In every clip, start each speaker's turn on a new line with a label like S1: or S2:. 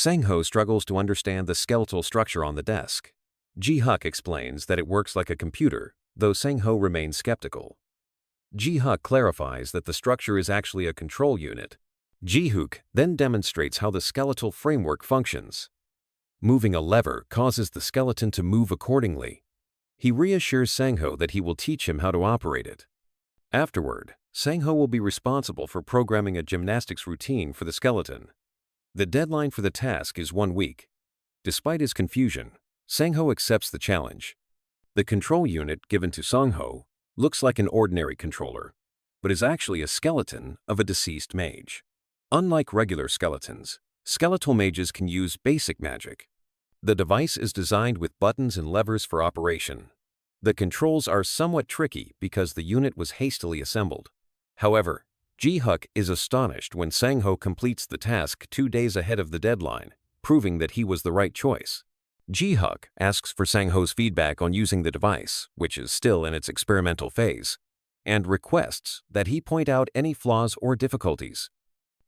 S1: Sang-ho struggles to understand the skeletal structure on the desk. Ji-huk explains that it works like a computer, though Sang-ho remains skeptical. Ji-huk clarifies that the structure is actually a control unit. Ji-huk then demonstrates how the skeletal framework functions. Moving a lever causes the skeleton to move accordingly. He reassures Sang-ho that he will teach him how to operate it. Afterward, Sang-ho will be responsible for programming a gymnastics routine for the skeleton. The deadline for the task is 1 week. Despite his confusion, Sang-ho accepts the challenge. The control unit given to Sang-ho looks like an ordinary controller, but is actually a skeleton of a deceased mage. Unlike regular skeletons, skeletal mages can use basic magic. The device is designed with buttons and levers for operation. The controls are somewhat tricky because the unit was hastily assembled. However, Ji-huk is astonished when Sang-ho completes the task 2 days ahead of the deadline, proving that he was the right choice. Ji-huk asks for Sang-ho's feedback on using the device, which is still in its experimental phase, and requests that he point out any flaws or difficulties.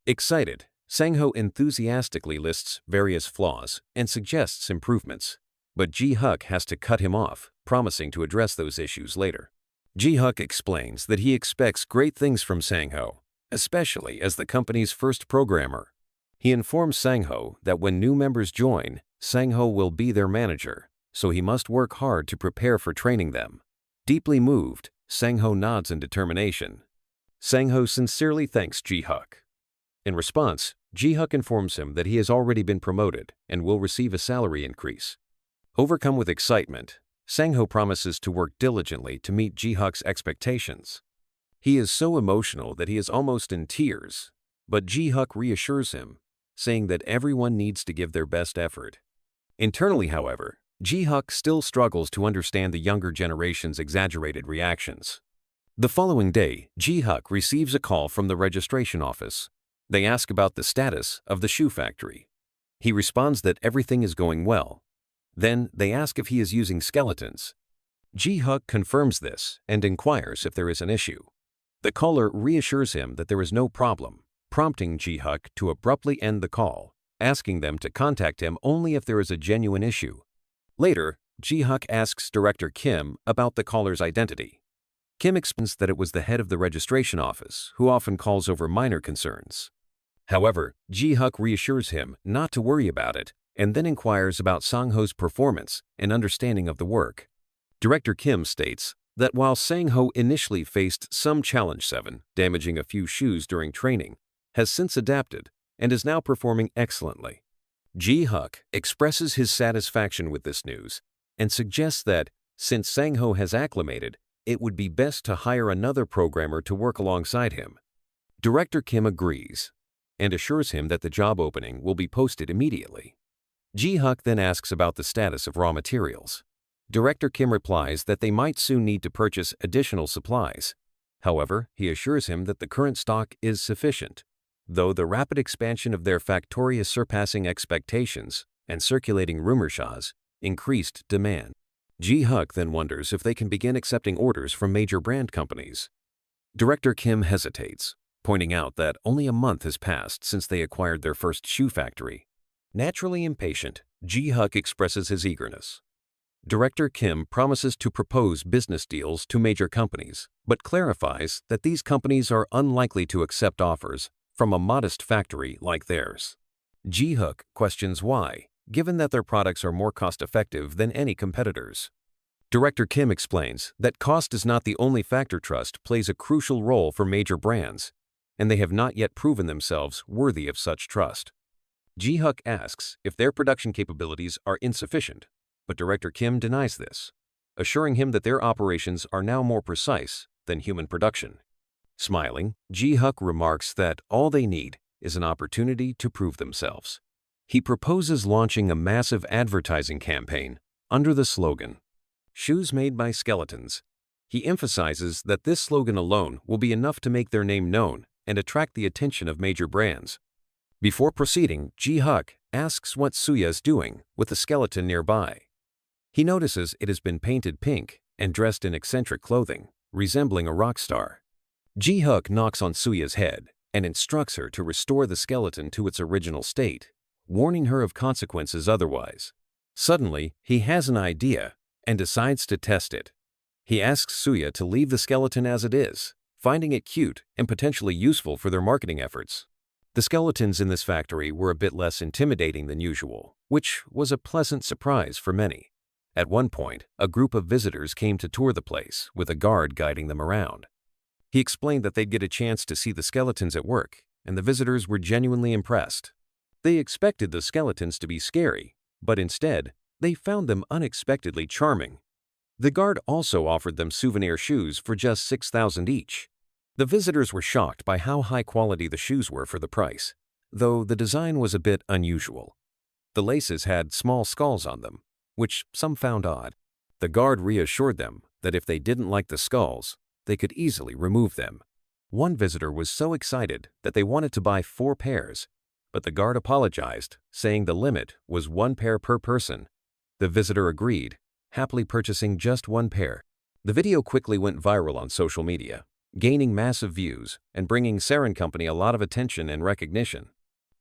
S1: Excited, Sang-ho enthusiastically lists various flaws and suggests improvements, but Ji-huk has to cut him off, promising to address those issues later. Ji-huk explains that he expects great things from Sang-ho, especially as the company's first programmer. He informs Sang-ho that when new members join, Sang-ho will be their manager, so he must work hard to prepare for training them. Deeply moved, Sang-ho nods in determination. Sang-ho sincerely thanks Ji-huk. In response, Ji-huk informs him that he has already been promoted and will receive a salary increase. Overcome with excitement, Sang-ho promises to work diligently to meet Ji-huk's expectations. He is so emotional that he is almost in tears, but Ji-huk reassures him, saying that everyone needs to give their best effort. Internally, however, Ji-huk still struggles to understand the younger generation's exaggerated reactions. The following day, Ji-huk receives a call from the registration office. They ask about the status of the shoe factory. He responds that everything is going well. Then they ask if he is using skeletons. Ji-huk confirms this and inquires if there is an issue. The caller reassures him that there is no problem, prompting Ji-huk to abruptly end the call, asking them to contact him only if there is a genuine issue. Later, Ji-huk asks Director Kim about the caller's identity. Kim explains that it was the head of the registration office, who often calls over minor concerns. However, Ji-huk reassures him not to worry about it, and then inquires about Sang-ho's performance and understanding of the work. Director Kim states that while Sang-ho initially faced some challenge 7, damaging a few shoes during training, has since adapted and is now performing excellently. Ji-huk expresses his satisfaction with this news and suggests that, since Sang-ho has acclimated, it would be best to hire another programmer to work alongside him. Director Kim agrees and assures him that the job opening will be posted immediately. Ji-huk then asks about the status of raw materials. Director Kim replies that they might soon need to purchase additional supplies. However, he assures him that the current stock is sufficient, though the rapid expansion of their factory is surpassing expectations and circulating rumors increased demand. Ji-huk then wonders if they can begin accepting orders from major brand companies. Director Kim hesitates, pointing out that only a month has passed since they acquired their first shoe factory. Naturally impatient, Ji-huk expresses his eagerness. Director Kim promises to propose business deals to major companies, but clarifies that these companies are unlikely to accept offers from a modest factory like theirs. Ji-huk questions why, given that their products are more cost-effective than any competitors. Director Kim explains that cost is not the only factor. Trust plays a crucial role for major brands, and they have not yet proven themselves worthy of such trust. Ji-huk asks if their production capabilities are insufficient, but Director Kim denies this, assuring him that their operations are now more precise than human production. Smiling, Ji-huk remarks that all they need is an opportunity to prove themselves. He proposes launching a massive advertising campaign under the slogan, "Shoes made by skeletons." He emphasizes that this slogan alone will be enough to make their name known and attract the attention of major brands. Before proceeding, Ji-huk asks what Suya is doing with the skeleton nearby. He notices it has been painted pink and dressed in eccentric clothing, resembling a rock star. Ji-huk knocks on Suya's head and instructs her to restore the skeleton to its original state, warning her of consequences otherwise. Suddenly, he has an idea and decides to test it. He asks Suya to leave the skeleton as it is, finding it cute and potentially useful for their marketing efforts. The skeletons in this factory were a bit less intimidating than usual, which was a pleasant surprise for many. At one point, a group of visitors came to tour the place, with a guard guiding them around. He explained that they'd get a chance to see the skeletons at work, and the visitors were genuinely impressed. They expected the skeletons to be scary, but instead, they found them unexpectedly charming. The guard also offered them souvenir shoes for just 6,000 each. The visitors were shocked by how high quality the shoes were for the price, though the design was a bit unusual. The laces had small skulls on them, which some found odd. The guard reassured them that if they didn't like the skulls, they could easily remove them. One visitor was so excited that they wanted to buy 4 pairs, but the guard apologized, saying the limit was 1 pair per person. The visitor agreed, happily purchasing just 1 pair. The video quickly went viral on social media, gaining massive views and bringing Saren Company a lot of attention and recognition.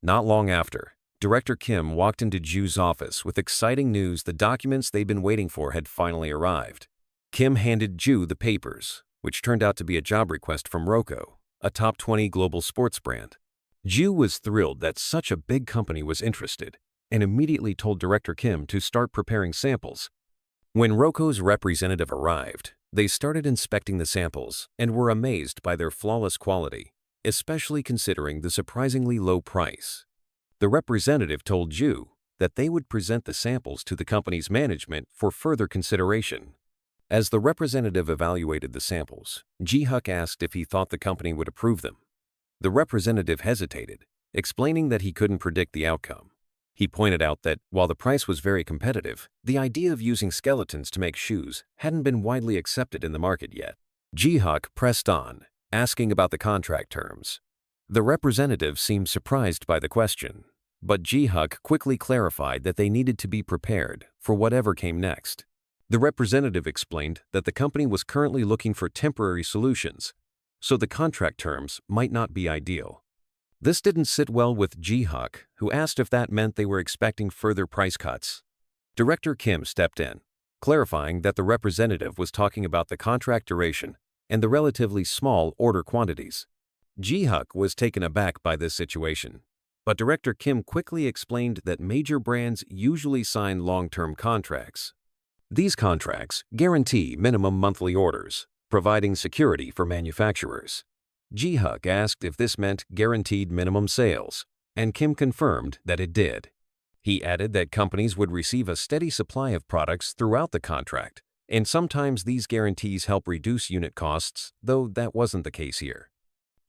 S1: Not long after, Director Kim walked into Ju's office with exciting news the documents they'd been waiting for had finally arrived. Kim handed Ju the papers, which turned out to be a job request from Roko, a top 20 global sports brand. Ju was thrilled that such a big company was interested and immediately told Director Kim to start preparing samples. When Roko's representative arrived, they started inspecting the samples and were amazed by their flawless quality, especially considering the surprisingly low price. The representative told Ju that they would present the samples to the company's management for further consideration. As the representative evaluated the samples, Ji-Huk asked if he thought the company would approve them. The representative hesitated, explaining that he couldn't predict the outcome. He pointed out that while the price was very competitive, the idea of using skeletons to make shoes hadn't been widely accepted in the market yet. Ji-Huk pressed on, asking about the contract terms. The representative seemed surprised by the question, but Ji-Huk quickly clarified that they needed to be prepared for whatever came next. The representative explained that the company was currently looking for temporary solutions, so the contract terms might not be ideal. This didn't sit well with Ji-Huk, who asked if that meant they were expecting further price cuts. Director Kim stepped in, clarifying that the representative was talking about the contract duration and the relatively small order quantities. Ji-Huk was taken aback by this situation, but Director Kim quickly explained that major brands usually sign long-term contracts. These contracts guarantee minimum monthly orders, providing security for manufacturers. Ji-Huk asked if this meant guaranteed minimum sales, and Kim confirmed that it did. He added that companies would receive a steady supply of products throughout the contract, and sometimes these guarantees help reduce unit costs, though that wasn't the case here.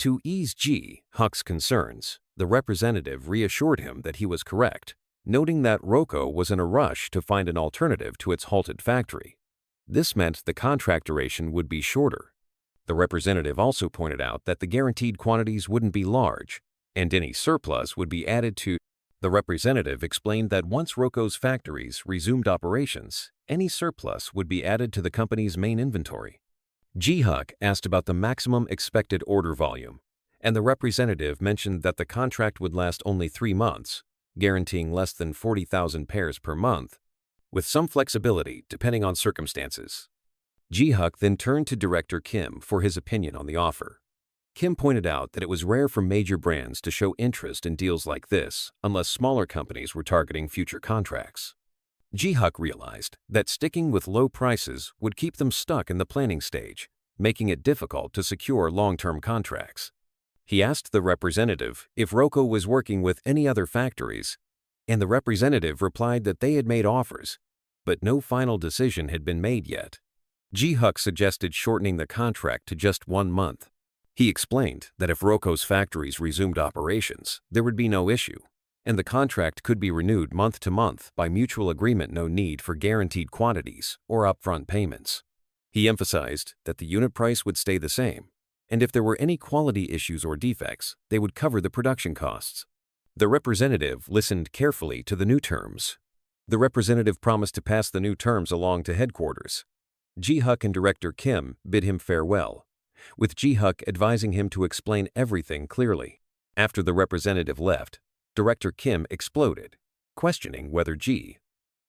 S1: To ease Ji-Huk's concerns, the representative reassured him that he was correct, noting that Roko was in a rush to find an alternative to its halted factory. This meant the contract duration would be shorter. The representative also pointed out that the guaranteed quantities wouldn't be large, and any surplus would be added to. The representative explained that once Roko's factories resumed operations, any surplus would be added to the company's main inventory. Ji-Huk asked about the maximum expected order volume, and the representative mentioned that the contract would last only 3 months, guaranteeing less than 40,000 pairs per month, with some flexibility depending on circumstances. Ji-Huk then turned to Director Kim for his opinion on the offer. Kim pointed out that it was rare for major brands to show interest in deals like this unless smaller companies were targeting future contracts. Ji-Huk realized that sticking with low prices would keep them stuck in the planning stage, making it difficult to secure long-term contracts. He asked the representative if Roko was working with any other factories, and the representative replied that they had made offers, but no final decision had been made yet. Ji-Huk suggested shortening the contract to just 1 month. He explained that if Roko's factories resumed operations, there would be no issue, and the contract could be renewed month to month by mutual agreement, no need for guaranteed quantities or upfront payments. He emphasized that the unit price would stay the same, and if there were any quality issues or defects, they would cover the production costs. The representative listened carefully to the new terms. The representative promised to pass the new terms along to headquarters. Ji-Huk and Director Kim bid him farewell, with Ji-Huk advising him to explain everything clearly. After the representative left, Director Kim exploded, questioning whether Ji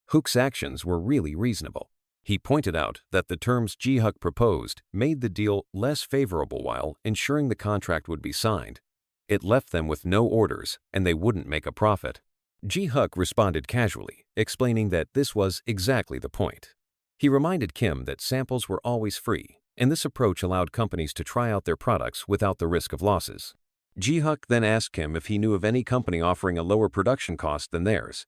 S1: Hook's actions were really reasonable. He pointed out that the terms Ji Hook proposed made the deal less favorable while ensuring the contract would be signed. It left them with no orders and they wouldn't make a profit. Ji Hook responded casually, explaining that this was exactly the point. He reminded Kim that samples were always free, and this approach allowed companies to try out their products without the risk of losses. Ji Hook then asked Kim if he knew of any company offering a lower production cost than theirs.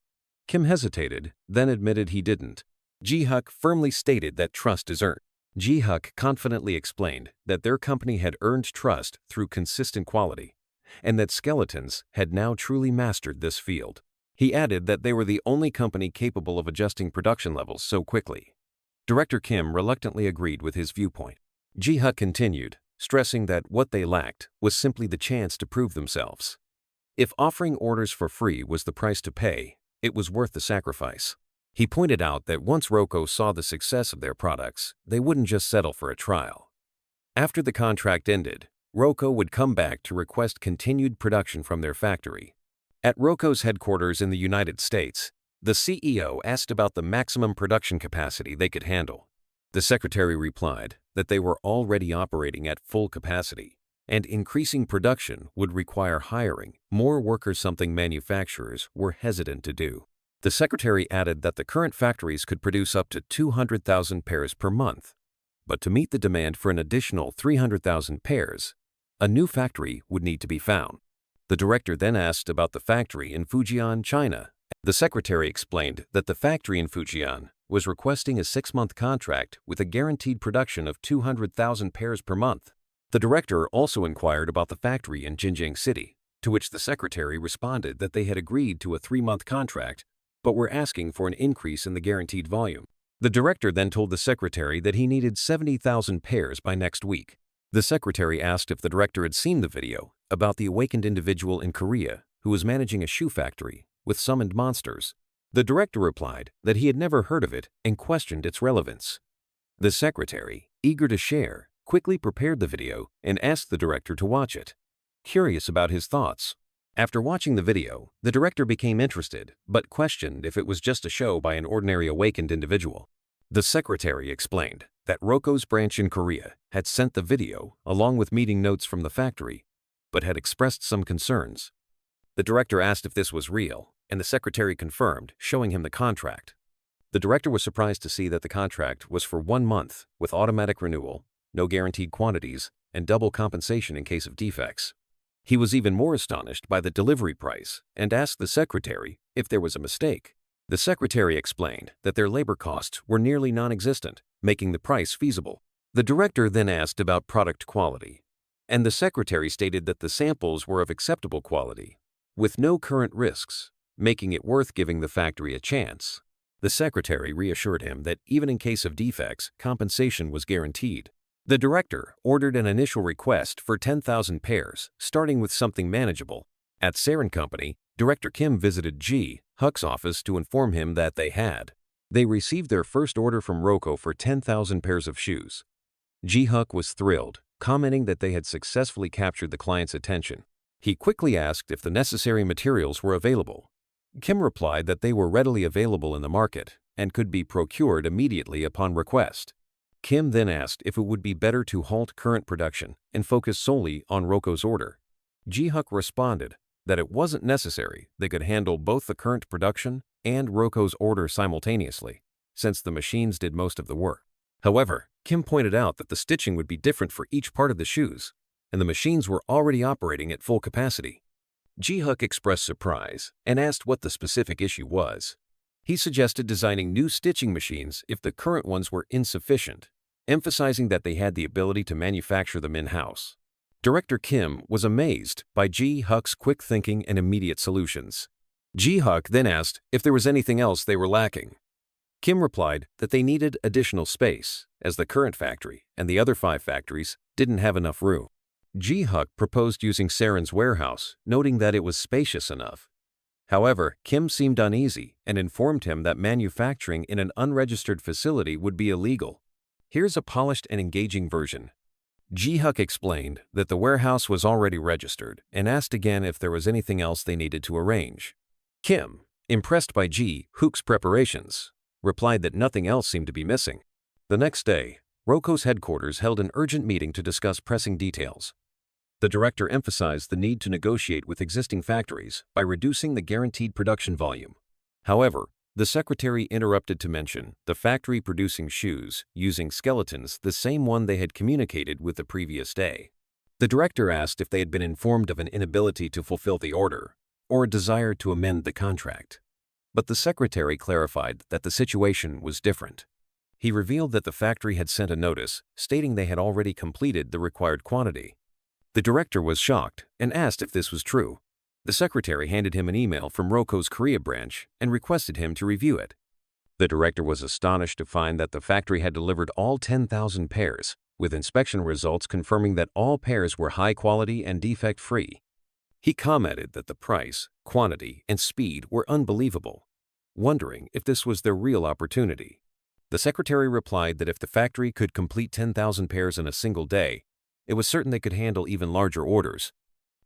S1: Kim hesitated, then admitted he didn't. Ji Hook firmly stated that trust is earned. Ji Hook confidently explained that their company had earned trust through consistent quality, and that Skeletons had now truly mastered this field. He added that they were the only company capable of adjusting production levels so quickly. Director Kim reluctantly agreed with his viewpoint. Ji Hook continued, stressing that what they lacked was simply the chance to prove themselves. If offering orders for free was the price to pay, it was worth the sacrifice. He pointed out that once Roko saw the success of their products, they wouldn't just settle for a trial. After the contract ended, Roko would come back to request continued production from their factory. At Roko's headquarters in the United States, the CEO asked about the maximum production capacity they could handle. The secretary replied that they were already operating at full capacity, and increasing production would require hiring more workers, something manufacturers were hesitant to do. The secretary added that the current factories could produce up to 200,000 pairs per month, but to meet the demand for an additional 300,000 pairs, a new factory would need to be found. The director then asked about the factory in Fujian, China. The secretary explained that the factory in Fujian was requesting a 6-month contract with a guaranteed production of 200,000 pairs per month. The director also inquired about the factory in Jinjiang City, to which the secretary responded that they had agreed to a 3-month contract, but were asking for an increase in the guaranteed volume. The director then told the secretary that he needed 70,000 pairs by next week. The secretary asked if the director had seen the video about the awakened individual in Korea who was managing a shoe factory with summoned monsters. The director replied that he had never heard of it and questioned its relevance. The secretary, eager to share, quickly prepared the video and asked the director to watch it. Curious about his thoughts. After watching the video, the director became interested, but questioned if it was just a show by an ordinary awakened individual. The secretary explained that Roko's branch in Korea had sent the video along with meeting notes from the factory, but had expressed some concerns. The director asked if this was real, and the secretary confirmed, showing him the contract. The director was surprised to see that the contract was for 1 month, with automatic renewal, no guaranteed quantities, and double compensation in case of defects. He was even more astonished by the delivery price and asked the secretary if there was a mistake. The secretary explained that their labor costs were nearly non-existent, making the price feasible. The director then asked about product quality, and the secretary stated that the samples were of acceptable quality, with no current risks, making it worth giving the factory a chance. The secretary reassured him that even in case of defects, compensation was guaranteed. The director ordered an initial request for 10,000 pairs, starting with something manageable. At Sarin Company, Director Kim visited Ji Hook's office to inform him that they received their first order from Roko for 10,000 pairs of shoes. Ji Hook was thrilled, commenting that they had successfully captured the client's attention. He quickly asked if the necessary materials were available. Kim replied that they were readily available in the market and could be procured immediately upon request. Kim then asked if it would be better to halt current production and focus solely on Roko's order. Ji Hook responded that it wasn't necessary. They could handle both the current production and Roko's order simultaneously, since the machines did most of the work. However, Kim pointed out that the stitching would be different for each part of the shoes, and the machines were already operating at full capacity. Ji Hook expressed surprise and asked what the specific issue was. He suggested designing new stitching machines if the current ones were insufficient, emphasizing that they had the ability to manufacture them in-house. Director Kim was amazed by Ji Hook's quick thinking and immediate solutions. Ji Hook then asked if there was anything else they were lacking. Kim replied that they needed additional space, as the current factory and the other 5 factories didn't have enough room. Ji Hook proposed using Sarin's warehouse, noting that it was spacious enough. However, Kim seemed uneasy and informed him that manufacturing in an unregistered facility would be illegal. Here's a polished and engaging version. Ji-Huk explained that the warehouse was already registered and asked again if there was anything else they needed to arrange. Kim, impressed by Ji-Huk's preparations, replied that nothing else seemed to be missing. The next day, Roko's headquarters held an urgent meeting to discuss pressing details. The director emphasized the need to negotiate with existing factories by reducing the guaranteed production volume. However, the secretary interrupted to mention the factory producing shoes using skeletons, the same one they had communicated with the previous day. The director asked if they had been informed of an inability to fulfill the order or a desire to amend the contract. But the secretary clarified that the situation was different. He revealed that the factory had sent a notice stating they had already completed the required quantity. The director was shocked and asked if this was true. The secretary handed him an email from Roko's Korea branch and requested him to review it. The director was astonished to find that the factory had delivered all 10,000 pairs, with inspection results confirming that all pairs were high quality and defect-free. He commented that the price, quantity, and speed were unbelievable, wondering if this was their real opportunity. The secretary replied that if the factory could complete 10,000 pairs in a single day, it was certain they could handle even larger orders.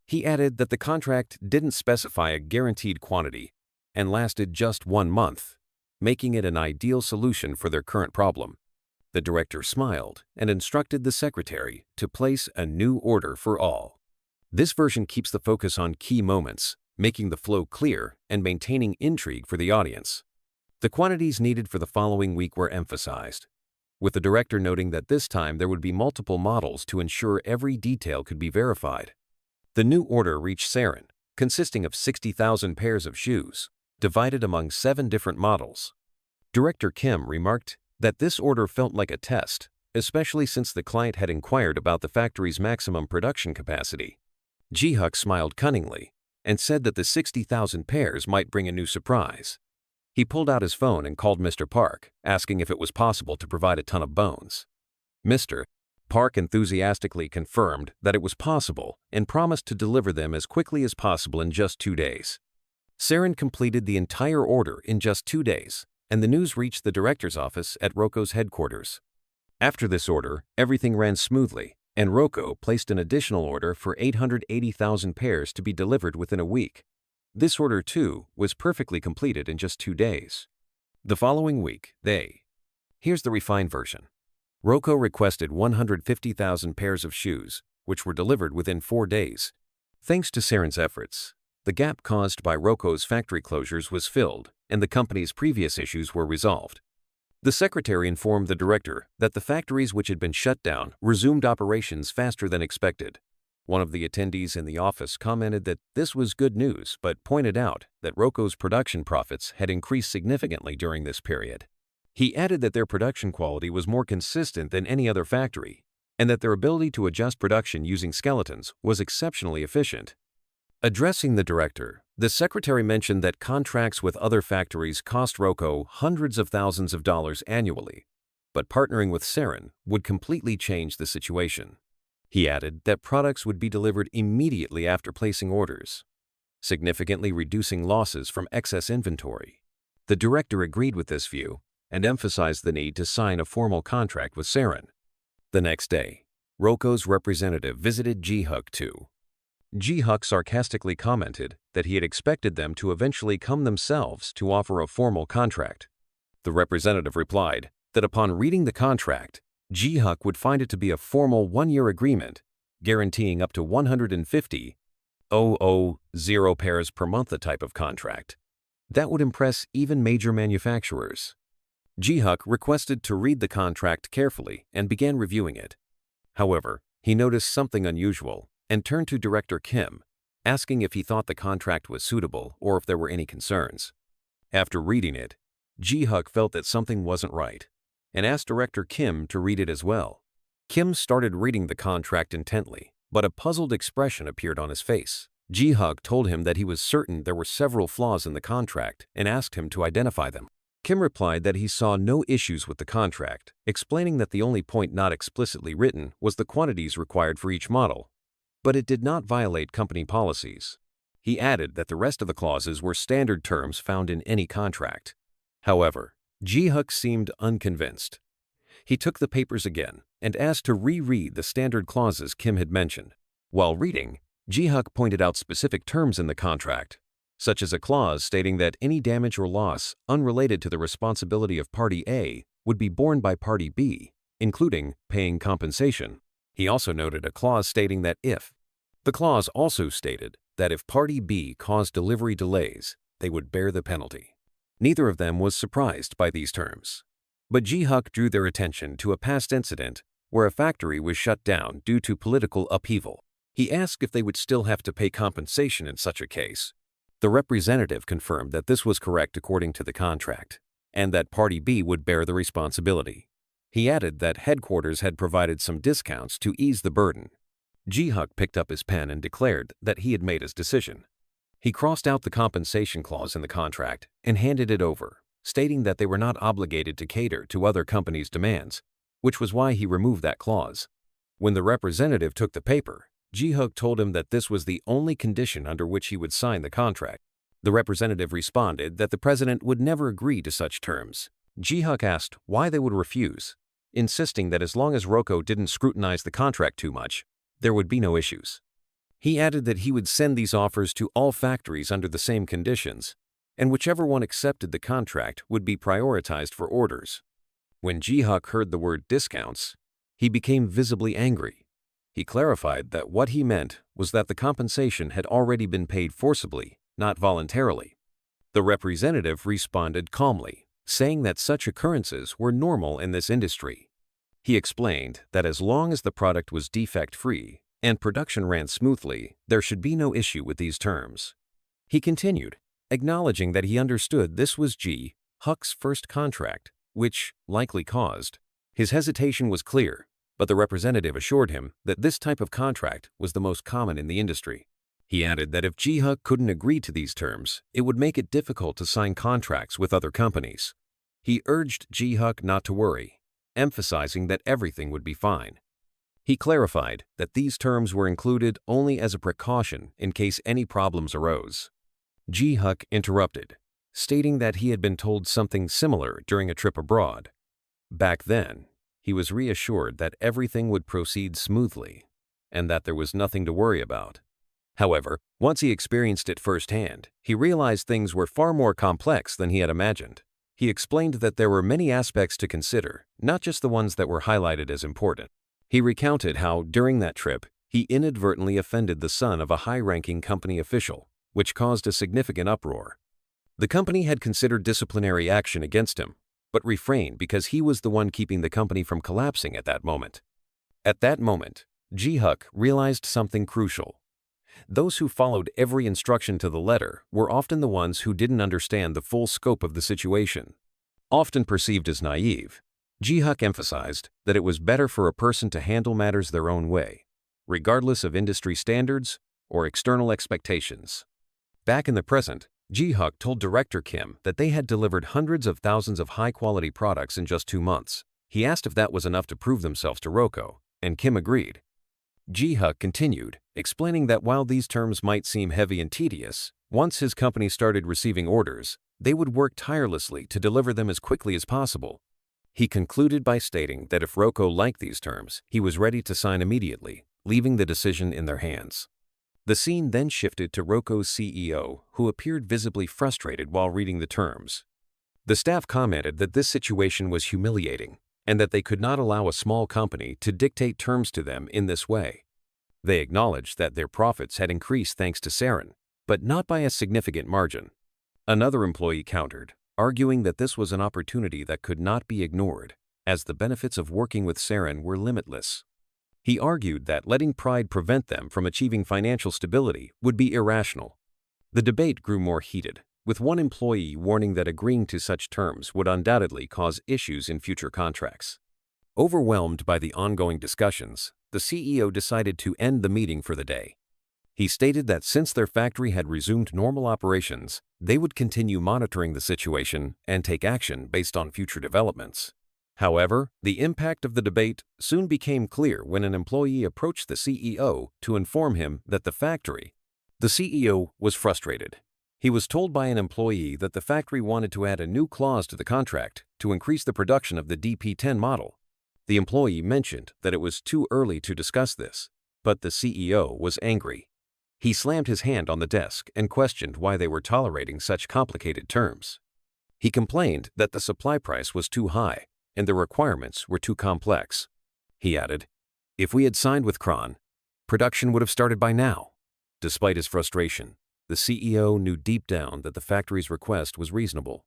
S1: He added that the contract didn't specify a guaranteed quantity and lasted just 1 month, making it an ideal solution for their current problem. The director smiled and instructed the secretary to place a new order for all. This version keeps the focus on key moments, making the flow clear and maintaining intrigue for the audience. The quantities needed for the following week were emphasized, with the director noting that this time there would be multiple models to ensure every detail could be verified. The new order reached Saren, consisting of 60,000 pairs of shoes, divided among 7 different models. Director Kim remarked that this order felt like a test, especially since the client had inquired about the factory's maximum production capacity. Ji-Huk smiled cunningly and said that the 60,000 pairs might bring a new surprise. He pulled out his phone and called Mr. Park, asking if it was possible to provide a ton of bones. Mr. Park enthusiastically confirmed that it was possible and promised to deliver them as quickly as possible in just 2 days. Saren completed the entire order in just 2 days, and the news reached the director's office at Roko's headquarters. After this order, everything ran smoothly, and Roko placed an additional order for 880,000 pairs to be delivered within a week. This order, too, was perfectly completed in just 2 days. The following week, here's the refined version. Roko requested 150,000 pairs of shoes, which were delivered within 4 days. Thanks to Saren's efforts, the gap caused by Roko's factory closures was filled, and the company's previous issues were resolved. The secretary informed the director that the factories which had been shut down resumed operations faster than expected. One of the attendees in the office commented that this was good news, but pointed out that Roko's production profits had increased significantly during this period. He added that their production quality was more consistent than any other factory, and that their ability to adjust production using skeletons was exceptionally efficient. Addressing the director, the secretary mentioned that contracts with other factories cost Roko hundreds of thousands of dollars annually, but partnering with Saren would completely change the situation. He added that products would be delivered immediately after placing orders, significantly reducing losses from excess inventory. The director agreed with this view and emphasized the need to sign a formal contract with Saren. The next day, Roko's representative visited Ji-Huk too. Ji-Huk sarcastically commented that he had expected them to eventually come themselves to offer a formal contract. The representative replied that upon reading the contract, Ji-Huk would find it to be a formal 1-year agreement, guaranteeing up to 150,000 pairs per month, a type of contract that would impress even major manufacturers. Ji-Huk requested to read the contract carefully and began reviewing it. However, he noticed something unusual and turned to Director Kim, asking if he thought the contract was suitable or if there were any concerns. After reading it, Ji-Huk felt that something wasn't right and asked Director Kim to read it as well. Kim started reading the contract intently, but a puzzled expression appeared on his face. Ji-Huk told him that he was certain there were several flaws in the contract and asked him to identify them. Kim replied that he saw no issues with the contract, explaining that the only point not explicitly written was the quantities required for each model, but it did not violate company policies. He added that the rest of the clauses were standard terms found in any contract. However, Ji-Huk seemed unconvinced. He took the papers again and asked to reread the standard clauses Kim had mentioned. While reading, Ji-Huk pointed out specific terms in the contract, such as a clause stating that any damage or loss unrelated to the responsibility of Party A would be borne by Party B, including paying compensation. He also noted a clause stating that the clause also stated that if Party B caused delivery delays, they would bear the penalty. Neither of them was surprised by these terms. But Ji-Huk drew their attention to a past incident where a factory was shut down due to political upheaval. He asked if they would still have to pay compensation in such a case. The representative confirmed that this was correct according to the contract, and that Party B would bear the responsibility. He added that headquarters had provided some discounts to ease the burden. Ji-Huk picked up his pen and declared that he had made his decision. He crossed out the compensation clause in the contract and handed it over, stating that they were not obligated to cater to other companies' demands, which was why he removed that clause. When the representative took the paper, Ji-Huk told him that this was the only condition under which he would sign the contract. The representative responded that the president would never agree to such terms. Ji-Huk asked why they would refuse, insisting that as long as Roko didn't scrutinize the contract too much, there would be no issues. He added that he would send these offers to all factories under the same conditions, and whichever one accepted the contract would be prioritized for orders. When Ji-Huk heard the word discounts, he became visibly angry. He clarified that what he meant was that the compensation had already been paid forcibly, not voluntarily. The representative responded calmly, saying that such occurrences were normal in this industry. He explained that as long as the product was defect-free and production ran smoothly, there should be no issue with these terms. He continued, acknowledging that he understood this was Ji-Huk's first contract, which likely caused. His hesitation was clear, but the representative assured him that this type of contract was the most common in the industry. He added that if Ji-Huk couldn't agree to these terms, it would make it difficult to sign contracts with other companies. He urged Ji-Huk not to worry, emphasizing that everything would be fine. He clarified that these terms were included only as a precaution in case any problems arose. Ji-Huk interrupted, stating that he had been told something similar during a trip abroad. Back then, he was reassured that everything would proceed smoothly and that there was nothing to worry about. However, once he experienced it firsthand, he realized things were far more complex than he had imagined. He explained that there were many aspects to consider, not just the ones that were highlighted as important. He recounted how, during that trip, he inadvertently offended the son of a high-ranking company official, which caused a significant uproar. The company had considered disciplinary action against him, but refrained because he was the one keeping the company from collapsing at that moment. At that moment, Ji-Huk realized something crucial. Those who followed every instruction to the letter were often the ones who didn't understand the full scope of the situation. Often perceived as naive, Ji-Huk emphasized that it was better for a person to handle matters their own way, regardless of industry standards or external expectations. Back in the present, Ji-Huk told Director Kim that they had delivered hundreds of thousands of high-quality products in just 2 months. He asked if that was enough to prove themselves to Roko, and Kim agreed. Ji-Huk continued, explaining that while these terms might seem heavy and tedious, once his company started receiving orders, they would work tirelessly to deliver them as quickly as possible. He concluded by stating that if Roko liked these terms, he was ready to sign immediately, leaving the decision in their hands. The scene then shifted to Roko's CEO, who appeared visibly frustrated while reading the terms. The staff commented that this situation was humiliating and that they could not allow a small company to dictate terms to them in this way. They acknowledged that their profits had increased thanks to Saren, but not by a significant margin. Another employee countered, arguing that this was an opportunity that could not be ignored, as the benefits of working with Saren were limitless. He argued that letting pride prevent them from achieving financial stability would be irrational. The debate grew more heated, with one employee warning that agreeing to such terms would undoubtedly cause issues in future contracts. Overwhelmed by the ongoing discussions, the CEO decided to end the meeting for the day. He stated that since their factory had resumed normal operations, they would continue monitoring the situation and take action based on future developments. However, the impact of the debate soon became clear when an employee approached the CEO to inform him that the CEO was frustrated. He was told by an employee that the factory wanted to add a new clause to the contract to increase the production of the DP-10 model, The employee mentioned that it was too early to discuss this, but the CEO was angry. He slammed his hand on the desk and questioned why they were tolerating such complicated terms. He complained that the supply price was too high and the requirements were too complex. He added, "If we had signed with Kron, production would have started by now." Despite his frustration, the CEO knew deep down that the factory's request was reasonable.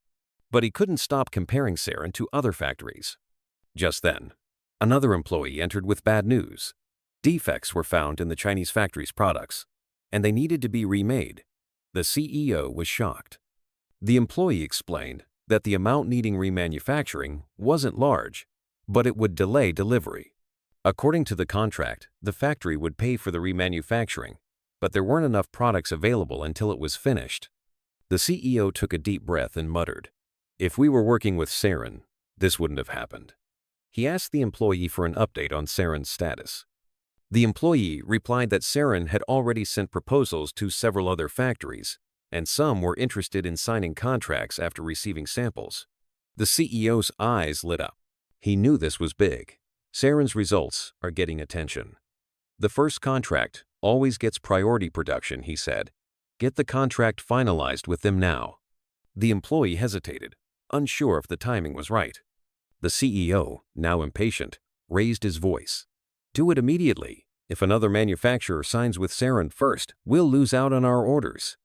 S1: But he couldn't stop comparing Saren to other factories. Just then, another employee entered with bad news. Defects were found in the Chinese factory's products, and they needed to be remade. The CEO was shocked. The employee explained that the amount needing remanufacturing wasn't large, but it would delay delivery. According to the contract, the factory would pay for the remanufacturing, but there weren't enough products available until it was finished. The CEO took a deep breath and muttered, "If we were working with Saren, this wouldn't have happened." He asked the employee for an update on Saren's status. The employee replied that Saren had already sent proposals to several other factories, and some were interested in signing contracts after receiving samples. The CEO's eyes lit up. He knew this was big. Saren's results are getting attention. "The first contract always gets priority production," he said. "Get the contract finalized with them now." The employee hesitated, unsure if the timing was right. The CEO, now impatient, raised his voice. "Do it immediately. If another manufacturer signs with Saren first, we'll lose out on our orders."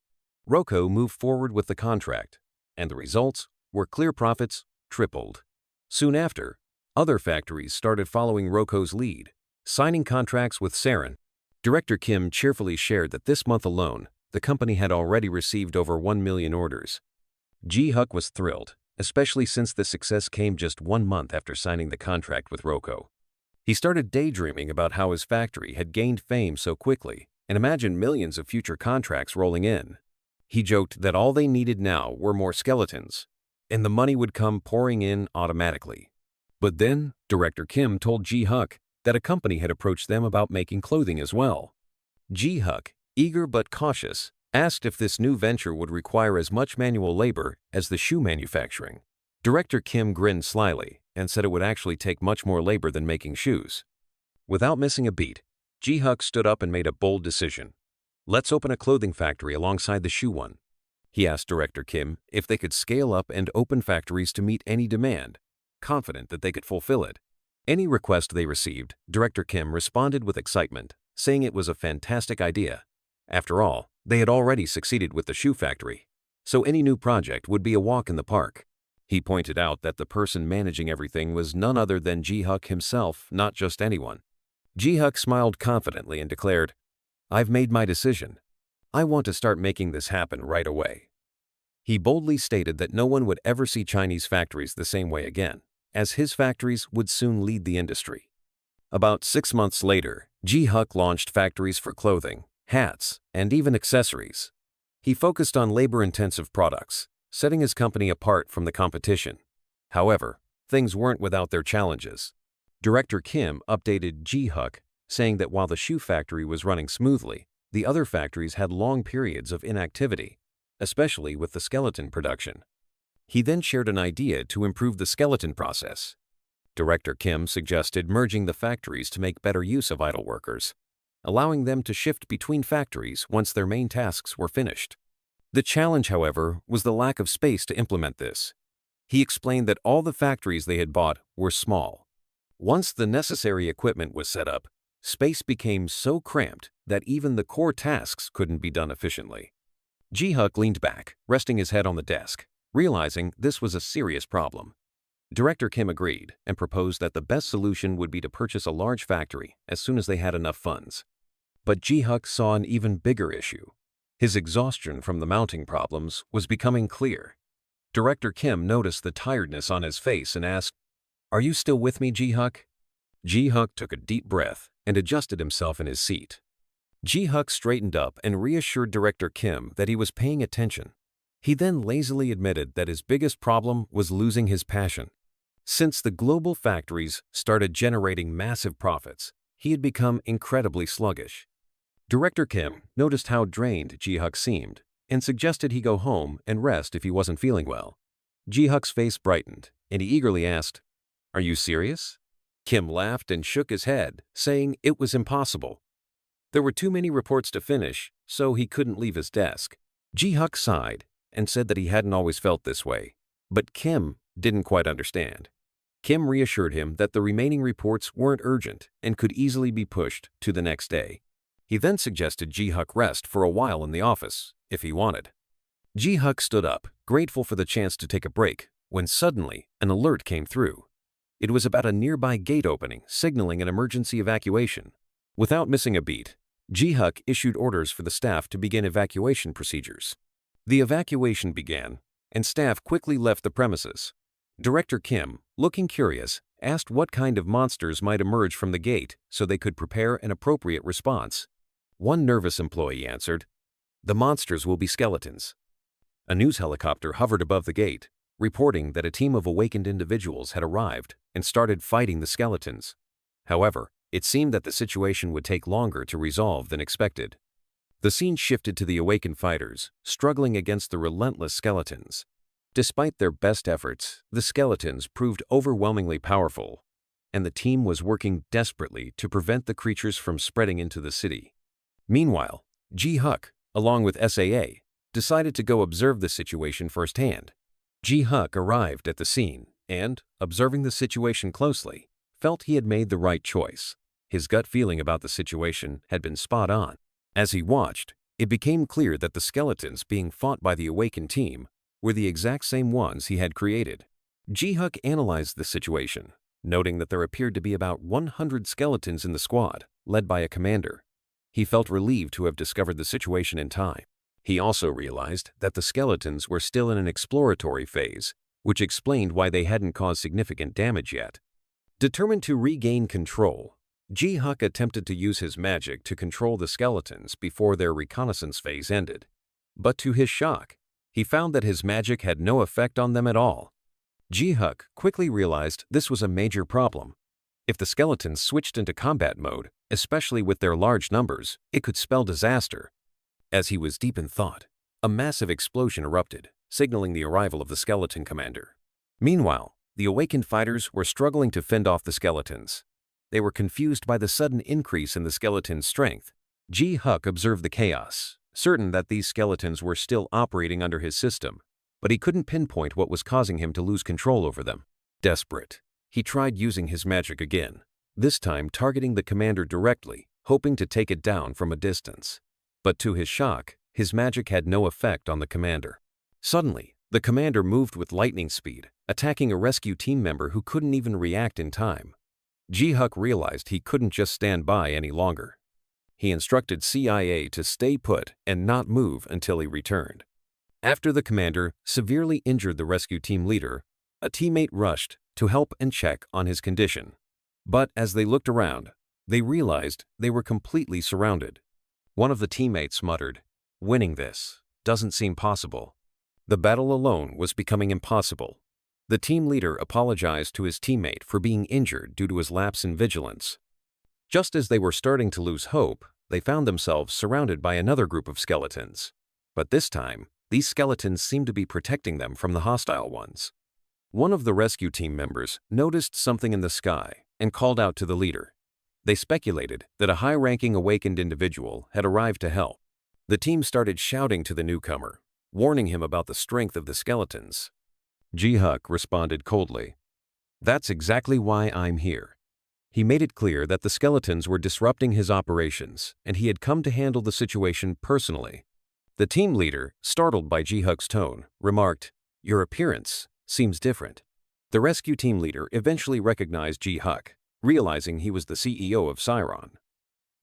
S1: Roko moved forward with the contract, and the results were clear: profits tripled. Soon after, other factories started following Roko's lead, signing contracts with Saren. Director Kim cheerfully shared that this month alone, the company had already received over 1 million orders. Ji-Huk was thrilled, especially since the success came just 1 month after signing the contract with Roko. He started daydreaming about how his factory had gained fame so quickly and imagined millions of future contracts rolling in. He joked that all they needed now were more skeletons, and the money would come pouring in automatically. But then, Director Kim told Ji-Huk that a company had approached them about making clothing as well. Ji-Huk, eager but cautious, asked if this new venture would require as much manual labor as the shoe manufacturing. Director Kim grinned slyly and said it would actually take much more labor than making shoes. Without missing a beat, Ji-Huk stood up and made a bold decision. "Let's open a clothing factory alongside the shoe one." He asked Director Kim if they could scale up and open factories to meet any demand, confident that they could fulfill it. Any request they received, Director Kim responded with excitement, saying it was a fantastic idea. After all, they had already succeeded with the shoe factory, so any new project would be a walk in the park. He pointed out that the person managing everything was none other than Ji-Huk himself, not just anyone. Ji-Huk smiled confidently and declared, "I've made my decision. I want to start making this happen right away." He boldly stated that no one would ever see Chinese factories the same way again, as his factories would soon lead the industry. About 6 months later, Ji-Huk launched factories for clothing, hats, and even accessories. He focused on labor-intensive products, setting his company apart from the competition. However, things weren't without their challenges. Director Kim updated Ji-Huk, saying that while the shoe factory was running smoothly, the other factories had long periods of inactivity, especially with the skeleton production. He then shared an idea to improve the skeleton process. Director Kim suggested merging the factories to make better use of idle workers, allowing them to shift between factories once their main tasks were finished. The challenge, however, was the lack of space to implement this. He explained that all the factories they had bought were small. Once the necessary equipment was set up, space became so cramped that even the core tasks couldn't be done efficiently. Ji-Huk leaned back, resting his head on the desk, realizing this was a serious problem. Director Kim agreed and proposed that the best solution would be to purchase a large factory as soon as they had enough funds. But Ji-Huk saw an even bigger issue. His exhaustion from the mounting problems was becoming clear. Director Kim noticed the tiredness on his face and asked, "Are you still with me, Ji-Huk?" Ji-Huk took a deep breath and adjusted himself in his seat. Ji-Huk straightened up and reassured Director Kim that he was paying attention. He then lazily admitted that his biggest problem was losing his passion. Since the global factories started generating massive profits, he had become incredibly sluggish. Director Kim noticed how drained Ji-Huk seemed and suggested he go home and rest if he wasn't feeling well. Ji-Huk's face brightened, and he eagerly asked, "Are you serious?" Kim laughed and shook his head, saying it was impossible. There were too many reports to finish, so he couldn't leave his desk. Ji-Huk sighed and said that he hadn't always felt this way, but Kim didn't quite understand. Kim reassured him that the remaining reports weren't urgent and could easily be pushed to the next day. He then suggested Ji-Huk rest for a while in the office, if he wanted. Ji-Huk stood up, grateful for the chance to take a break, when suddenly an alert came through. It was about a nearby gate opening, signaling an emergency evacuation. Without missing a beat, Ji-Huk issued orders for the staff to begin evacuation procedures. The evacuation began, and staff quickly left the premises. Director Kim, looking curious, asked what kind of monsters might emerge from the gate so they could prepare an appropriate response. One nervous employee answered, "The monsters will be skeletons." A news helicopter hovered above the gate, reporting that a team of awakened individuals had arrived and started fighting the skeletons. However, it seemed that the situation would take longer to resolve than expected. The scene shifted to the awakened fighters, struggling against the relentless skeletons. Despite their best efforts, the skeletons proved overwhelmingly powerful, and the team was working desperately to prevent the creatures from spreading into the city. Meanwhile, Ji-Huk, along with SAA, decided to go observe the situation firsthand. Ji-Huk arrived at the scene and, observing the situation closely, felt he had made the right choice. His gut feeling about the situation had been spot on. As he watched, it became clear that the skeletons being fought by the awakened team were the exact same ones he had created. Ji-Huk analyzed the situation, noting that there appeared to be about 100 skeletons in the squad, led by a commander. He felt relieved to have discovered the situation in time. He also realized that the skeletons were still in an exploratory phase, which explained why they hadn't caused significant damage yet. Determined to regain control, Ji-Huk attempted to use his magic to control the skeletons before their reconnaissance phase ended. But to his shock, he found that his magic had no effect on them at all. Ji-Huk quickly realized this was a major problem. If the skeletons switched into combat mode, especially with their large numbers, it could spell disaster. As he was deep in thought, a massive explosion erupted, signaling the arrival of the skeleton commander. Meanwhile, the awakened fighters were struggling to fend off the skeletons. They were confused by the sudden increase in the skeleton's strength. Ji-Huk observed the chaos, certain that these skeletons were still operating under his system, but he couldn't pinpoint what was causing him to lose control over them. Desperate, he tried using his magic again, this time targeting the commander directly, hoping to take it down from a distance. But to his shock, his magic had no effect on the commander. Suddenly, the commander moved with lightning speed, attacking a rescue team member who couldn't even react in time. Ji-Huk realized he couldn't just stand by any longer. He instructed CIA to stay put and not move until he returned. After the commander severely injured the rescue team leader, a teammate rushed to help and check on his condition. But as they looked around, they realized they were completely surrounded. One of the teammates muttered, "Winning this doesn't seem possible." The battle alone was becoming impossible. The team leader apologized to his teammate for being injured due to his lapse in vigilance. Just as they were starting to lose hope, they found themselves surrounded by another group of skeletons. But this time, these skeletons seemed to be protecting them from the hostile ones. One of the rescue team members noticed something in the sky and called out to the leader. They speculated that a high-ranking awakened individual had arrived to help. The team started shouting to the newcomer, warning him about the strength of the skeletons. Ji-Huk responded coldly, "That's exactly why I'm here." He made it clear that the skeletons were disrupting his operations, and he had come to handle the situation personally. The team leader, startled by Ji-Huk's tone, remarked, "Your appearance seems different." The rescue team leader eventually recognized Ji-Huk, realizing he was the CEO of Siron.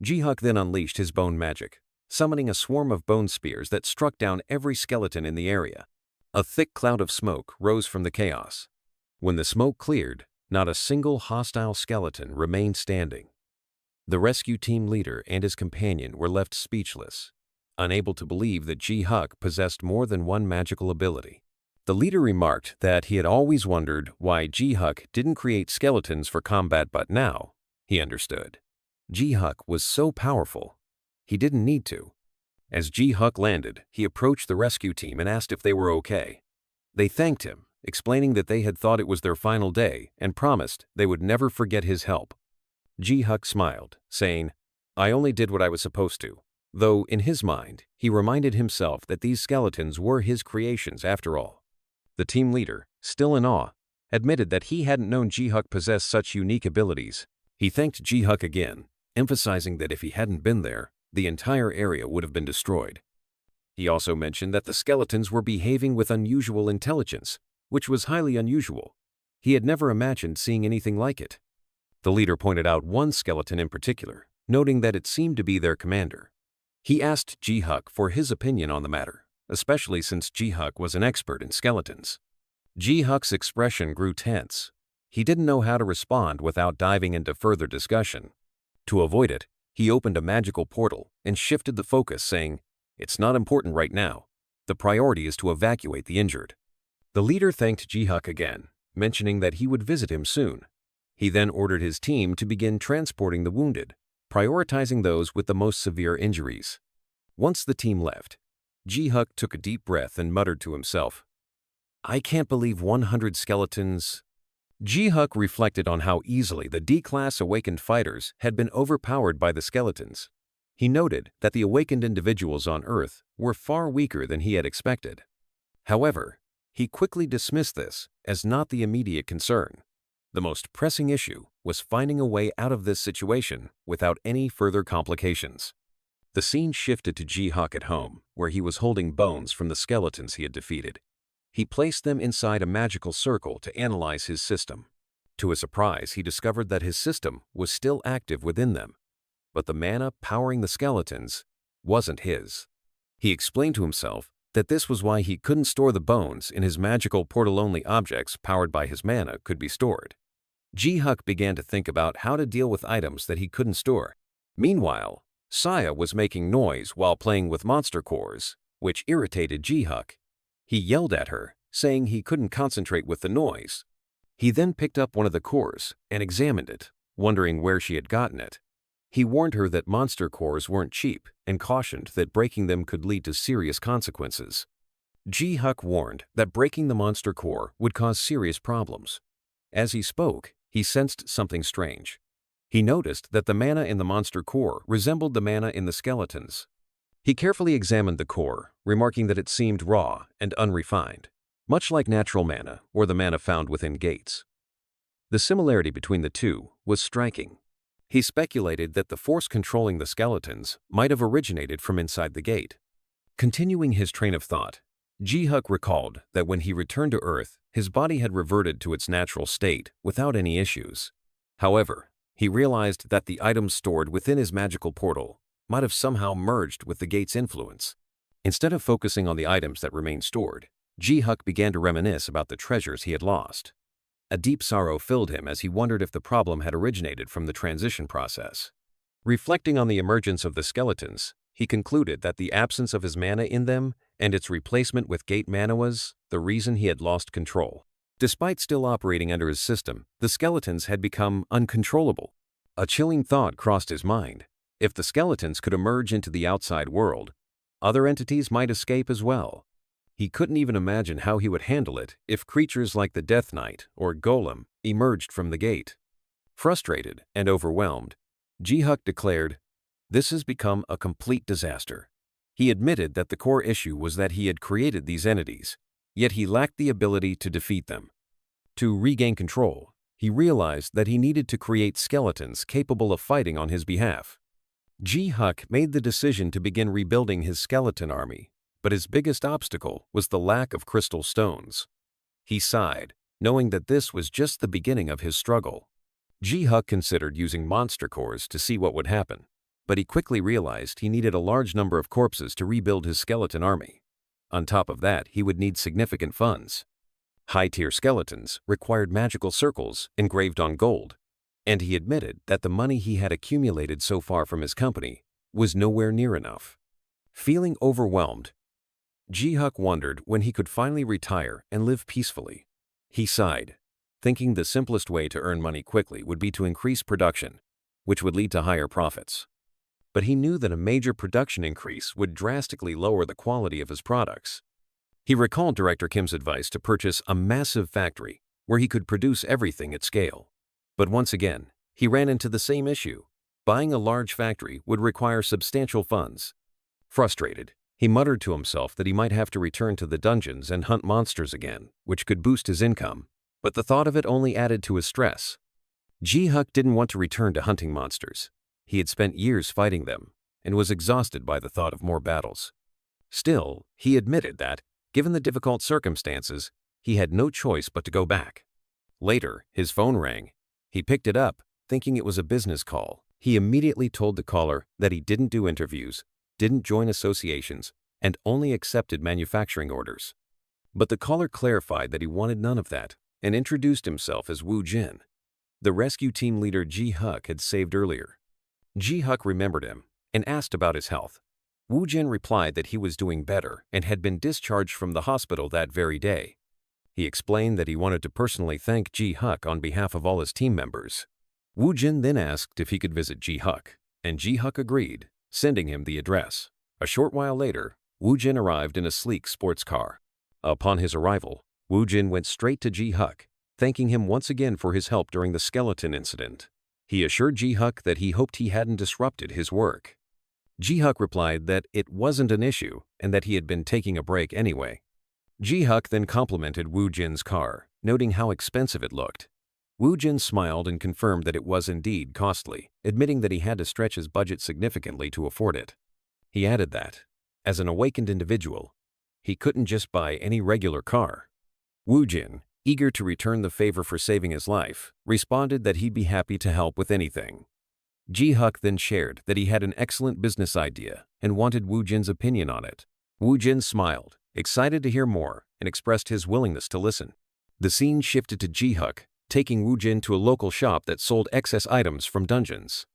S1: Ji-Huk then unleashed his bone magic, summoning a swarm of bone spears that struck down every skeleton in the area. A thick cloud of smoke rose from the chaos. When the smoke cleared, not a single hostile skeleton remained standing. The rescue team leader and his companion were left speechless, unable to believe that Ji-Huk possessed more than one magical ability. The leader remarked that he had always wondered why Ji-Huk didn't create skeletons for combat, but now he understood. Ji-Huk was so powerful, he didn't need to. As Ji-Huk landed, he approached the rescue team and asked if they were okay. They thanked him explaining that they had thought it was their final day and promised they would never forget his help. Ji-Huk smiled, saying, "I only did what I was supposed to," though in his mind, he reminded himself that these skeletons were his creations after all. The team leader, still in awe, admitted that he hadn't known Ji-Huk possessed such unique abilities. He thanked Ji-Huk again, emphasizing that if he hadn't been there, the entire area would have been destroyed. He also mentioned that the skeletons were behaving with unusual intelligence, which was highly unusual. He had never imagined seeing anything like it. The leader pointed out one skeleton in particular, noting that it seemed to be their commander. He asked Ji-Huk for his opinion on the matter, especially since Ji-Huk was an expert in skeletons. Ji-Huk's expression grew tense. He didn't know how to respond without diving into further discussion. To avoid it, he opened a magical portal and shifted the focus, saying, "It's not important right now. The priority is to evacuate the injured." The leader thanked Ji-Huk again, mentioning that he would visit him soon. He then ordered his team to begin transporting the wounded, prioritizing those with the most severe injuries. Once the team left, Ji-Huk took a deep breath and muttered to himself, "I can't believe 100 skeletons." Ji-Huk reflected on how easily the D-class awakened fighters had been overpowered by the skeletons. He noted that the awakened individuals on Earth were far weaker than he had expected. However, he quickly dismissed this as not the immediate concern. The most pressing issue was finding a way out of this situation without any further complications. The scene shifted to Ji-Huk at home, where he was holding bones from the skeletons he had defeated. He placed them inside a magical circle to analyze his system. To his surprise, he discovered that his system was still active within them, but the mana powering the skeletons wasn't his. He explained to himself that this was why he couldn't store the bones in his magical portal-only objects powered by his mana could be stored. Ji-Huk began to think about how to deal with items that he couldn't store. Meanwhile, Saya was making noise while playing with monster cores, which irritated Ji-Huk. He yelled at her, saying he couldn't concentrate with the noise. He then picked up one of the cores and examined it, wondering where she had gotten it. He warned her that monster cores weren't cheap and cautioned that breaking them could lead to serious consequences. Ji-Huk warned that breaking the monster core would cause serious problems. As he spoke, he sensed something strange. He noticed that the mana in the monster core resembled the mana in the skeletons. He carefully examined the core, remarking that it seemed raw and unrefined, much like natural mana or the mana found within gates. The similarity between the two was striking. He speculated that the force controlling the skeletons might have originated from inside the gate. Continuing his train of thought, Ji-Huk recalled that when he returned to Earth, his body had reverted to its natural state without any issues. However, he realized that the items stored within his magical portal might have somehow merged with the gate's influence. Instead of focusing on the items that remained stored, Ji-Huk began to reminisce about the treasures he had lost. A deep sorrow filled him as he wondered if the problem had originated from the transition process. Reflecting on the emergence of the skeletons, he concluded that the absence of his mana in them and its replacement with gate mana was the reason he had lost control. Despite still operating under his system, the skeletons had become uncontrollable. A chilling thought crossed his mind. If the skeletons could emerge into the outside world, other entities might escape as well. He couldn't even imagine how he would handle it if creatures like the Death Knight or Golem emerged from the gate. Frustrated and overwhelmed, Ji-Huk declared, "This has become a complete disaster." He admitted that the core issue was that he had created these entities, yet he lacked the ability to defeat them. To regain control, he realized that he needed to create skeletons capable of fighting on his behalf. Ji-Huk made the decision to begin rebuilding his skeleton army, but his biggest obstacle was the lack of crystal stones. He sighed, knowing that this was just the beginning of his struggle. Ji-Huk considered using monster cores to see what would happen, but he quickly realized he needed a large number of corpses to rebuild his skeleton army. On top of that, he would need significant funds. High-tier skeletons required magical circles engraved on gold, and he admitted that the money he had accumulated so far from his company was nowhere near enough. Feeling overwhelmed, Ji-Huk wondered when he could finally retire and live peacefully. He sighed, thinking the simplest way to earn money quickly would be to increase production, which would lead to higher profits. But he knew that a major production increase would drastically lower the quality of his products. He recalled Director Kim's advice to purchase a massive factory where he could produce everything at scale. But once again, he ran into the same issue. Buying a large factory would require substantial funds. Frustrated, he muttered to himself that he might have to return to the dungeons and hunt monsters again, which could boost his income. But the thought of it only added to his stress. Ji-Huk didn't want to return to hunting monsters. He had spent years fighting them and was exhausted by the thought of more battles. Still, he admitted that, given the difficult circumstances, he had no choice but to go back. Later, his phone rang. He picked it up, thinking it was a business call. He immediately told the caller that he didn't do interviews, didn't join associations, and only accepted manufacturing orders. But the caller clarified that he wanted none of that and introduced himself as Wu Jin, the rescue team leader Ji-Huk had saved earlier. Ji-Huk remembered him and asked about his health. Wu Jin replied that he was doing better and had been discharged from the hospital that very day. He explained that he wanted to personally thank Ji-Huk on behalf of all his team members. Wu Jin then asked if he could visit Ji-Huk, and Ji-Huk agreed, sending him the address. A short while later, Wu Jin arrived in a sleek sports car. Upon his arrival, Wu Jin went straight to Ji-Huk, thanking him once again for his help during the skeleton incident. He assured Ji-Huk that he hoped he hadn't disrupted his work. Ji-Huk replied that it wasn't an issue and that he had been taking a break anyway. Ji-Huk then complimented Wu Jin's car, noting how expensive it looked. Wu Jin smiled and confirmed that it was indeed costly, admitting that he had to stretch his budget significantly to afford it. He added that, as an awakened individual, he couldn't just buy any regular car. Wu Jin, eager to return the favor for saving his life, responded that he'd be happy to help with anything. Ji-Huk then shared that he had an excellent business idea and wanted Wu Jin's opinion on it. Wu Jin smiled, excited to hear more, and expressed his willingness to listen. The scene shifted to Ji-Huk, taking Wu Jin to a local shop that sold excess items from dungeons.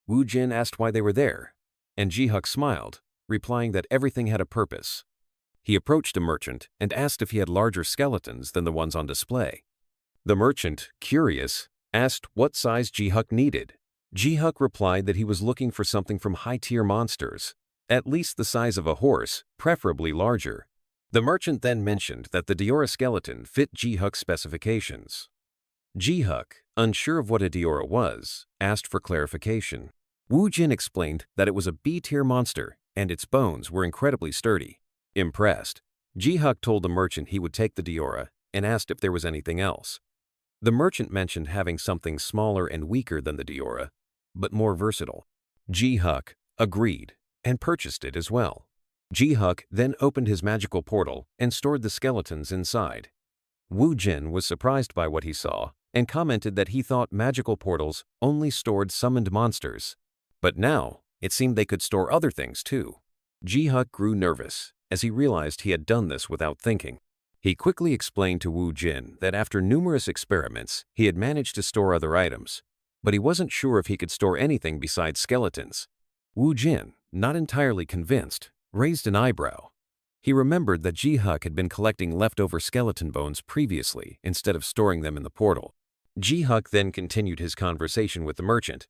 S1: Wu Jin asked why they were there, and Ji-Huk smiled, replying that everything had a purpose. He approached a merchant and asked if he had larger skeletons than the ones on display. The merchant, curious, asked what size Ji-Huk needed. Ji-Huk replied that he was looking for something from high-tier monsters, at least the size of a horse, preferably larger. The merchant then mentioned that the Diora skeleton fit Ji-Huk's specifications. Ji-Huk, unsure of what a Diora was, asked for clarification. Wu Jin explained that it was a B-tier monster and its bones were incredibly sturdy. Impressed, Ji-Huk told the merchant he would take the Diora and asked if there was anything else. The merchant mentioned having something smaller and weaker than the Diora, but more versatile. Ji-Huk agreed and purchased it as well. Ji-Huk then opened his magical portal and stored the skeletons inside. Wu Jin was surprised by what he saw and commented that he thought magical portals only stored summoned monsters. But now, it seemed they could store other things too. Ji-Huk grew nervous as he realized he had done this without thinking. He quickly explained to Wu Jin that after numerous experiments, he had managed to store other items, but he wasn't sure if he could store anything besides skeletons. Wu Jin, not entirely convinced, raised an eyebrow. He remembered that Ji-Huk had been collecting leftover skeleton bones previously instead of storing them in the portal. Ji-Huk then continued his conversation with the merchant,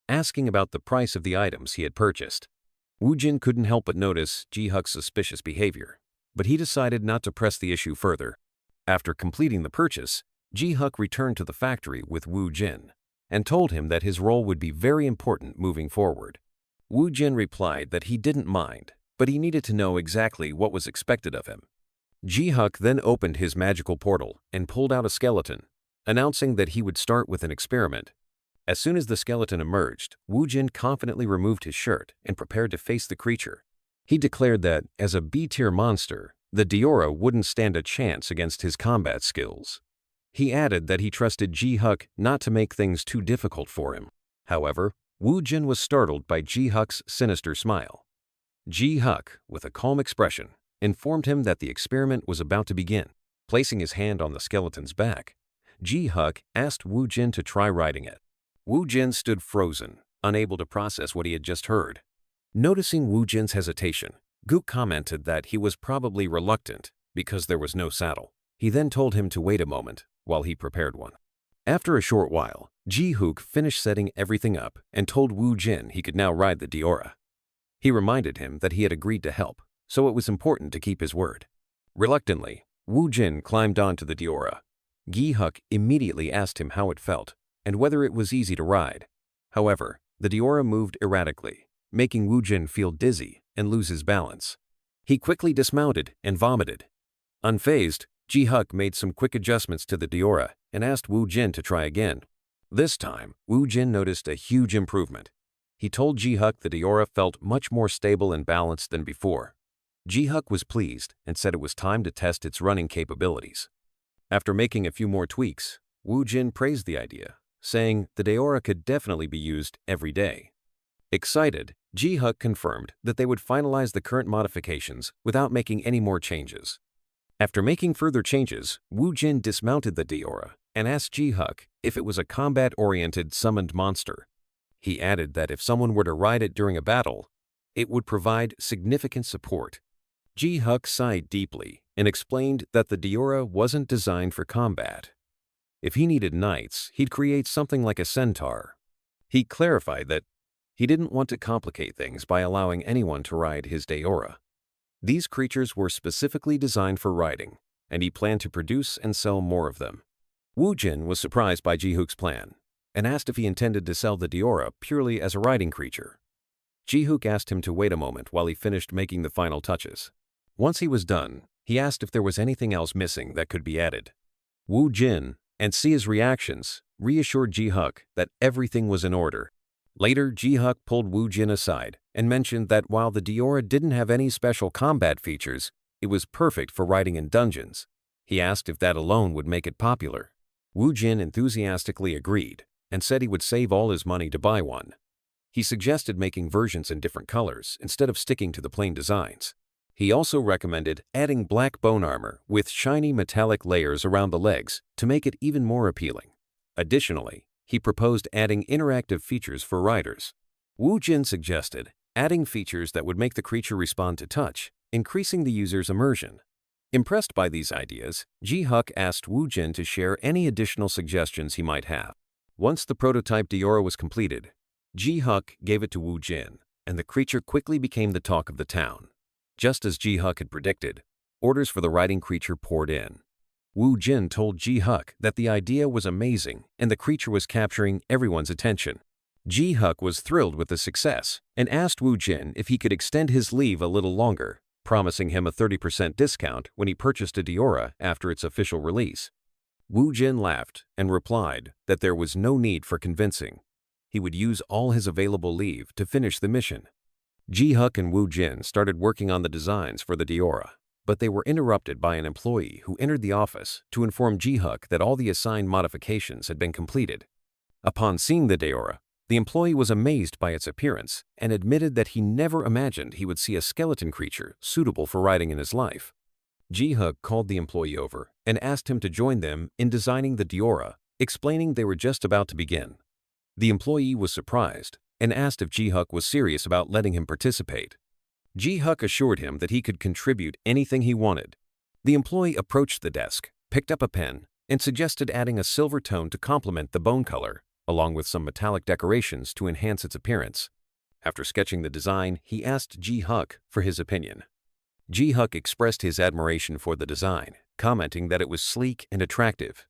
S1: asking about the price of the items he had purchased. Wu Jin couldn't help but notice Ji-Huk's suspicious behavior, but he decided not to press the issue further. After completing the purchase, Ji-Huk returned to the factory with Wu Jin and told him that his role would be very important moving forward. Wu Jin replied that he didn't mind, but he needed to know exactly what was expected of him. Ji-Huk then opened his magical portal and pulled out a skeleton, announcing that he would start with an experiment. As soon as the skeleton emerged, Wu Jin confidently removed his shirt and prepared to face the creature. He declared that, as a B-tier monster, the Diora wouldn't stand a chance against his combat skills. He added that he trusted Ji-Huk not to make things too difficult for him. However, Wu Jin was startled by Ji-Huk's sinister smile. Ji-Huk, with a calm expression, informed him that the experiment was about to begin. Placing his hand on the skeleton's back, Ji-Huk asked Wu Jin to try riding it. Wu Jin stood frozen, unable to process what he had just heard. Noticing Wu Jin's hesitation, Gook commented that he was probably reluctant because there was no saddle. He then told him to wait a moment while he prepared one. After a short while, Ji-Huk finished setting everything up and told Wu Jin he could now ride the Diora. He reminded him that he had agreed to help, so it was important to keep his word. Reluctantly, Wu Jin climbed onto the Diora. Ji-huk immediately asked him how it felt and whether it was easy to ride. However, the Diora moved erratically, making Wu Jin feel dizzy and lose his balance. He quickly dismounted and vomited. Unfazed, Ji-huk made some quick adjustments to the Diora and asked Wu Jin to try again. This time, Wu Jin noticed a huge improvement. He told Ji-huk the Diora felt much more stable and balanced than before. Ji-huk was pleased and said it was time to test its running capabilities. After making a few more tweaks, Wu Jin praised the idea, saying the Diora could definitely be used every day. Excited, Ji-huk confirmed that they would finalize the current modifications without making any more changes. After making further changes, Wu Jin dismounted the Diora and asked Ji-huk if it was a combat-oriented summoned monster. He added that if someone were to ride it during a battle, it would provide significant support. Ji-huk sighed deeply and explained that the Diora wasn't designed for combat. If he needed knights, he'd create something like a centaur. He clarified that he didn't want to complicate things by allowing anyone to ride his Diora. These creatures were specifically designed for riding, and he planned to produce and sell more of them. Wu Jin was surprised by Ji-huk's plan and asked if he intended to sell the Diora purely as a riding creature. Ji-huk asked him to wait a moment while he finished making the final touches. Once he was done, he asked if there was anything else missing that could be added. Wu Jin, and see his reactions, reassured Ji-huk that everything was in order. Later, Ji-huk pulled Wu Jin aside and mentioned that while the Diora didn't have any special combat features, it was perfect for riding in dungeons. He asked if that alone would make it popular. Wu Jin enthusiastically agreed and said he would save all his money to buy one. He suggested making versions in different colors instead of sticking to the plain designs. He also recommended adding black bone armor with shiny metallic layers around the legs to make it even more appealing. Additionally, he proposed adding interactive features for riders. Wu Jin suggested adding features that would make the creature respond to touch, increasing the user's immersion. Impressed by these ideas, Ji-huk asked Wu Jin to share any additional suggestions he might have. Once the prototype Diora was completed, Ji-huk gave it to Wu Jin, and the creature quickly became the talk of the town. Just as Ji-huk had predicted, orders for the riding creature poured in. Wu Jin told Ji-huk that the idea was amazing and the creature was capturing everyone's attention. Ji-huk was thrilled with the success and asked Wu Jin if he could extend his leave a little longer, promising him a 30% discount when he purchased a Diora after its official release. Wu Jin laughed and replied that there was no need for convincing. He would use all his available leave to finish the mission. Ji-huk and Wu Jin started working on the designs for the Diora, but they were interrupted by an employee who entered the office to inform Ji-huk that all the assigned modifications had been completed. Upon seeing the Diora, the employee was amazed by its appearance and admitted that he never imagined he would see a skeleton creature suitable for riding in his life. Ji-huk called the employee over and asked him to join them in designing the Diora, explaining they were just about to begin. The employee was surprised and asked if Ji-huk was serious about letting him participate. Ji-huk assured him that he could contribute anything he wanted. The employee approached the desk, picked up a pen, and suggested adding a silver tone to complement the bone color, along with some metallic decorations to enhance its appearance. After sketching the design, he asked Ji-huk for his opinion. Ji-huk expressed his admiration for the design, commenting that it was sleek and attractive.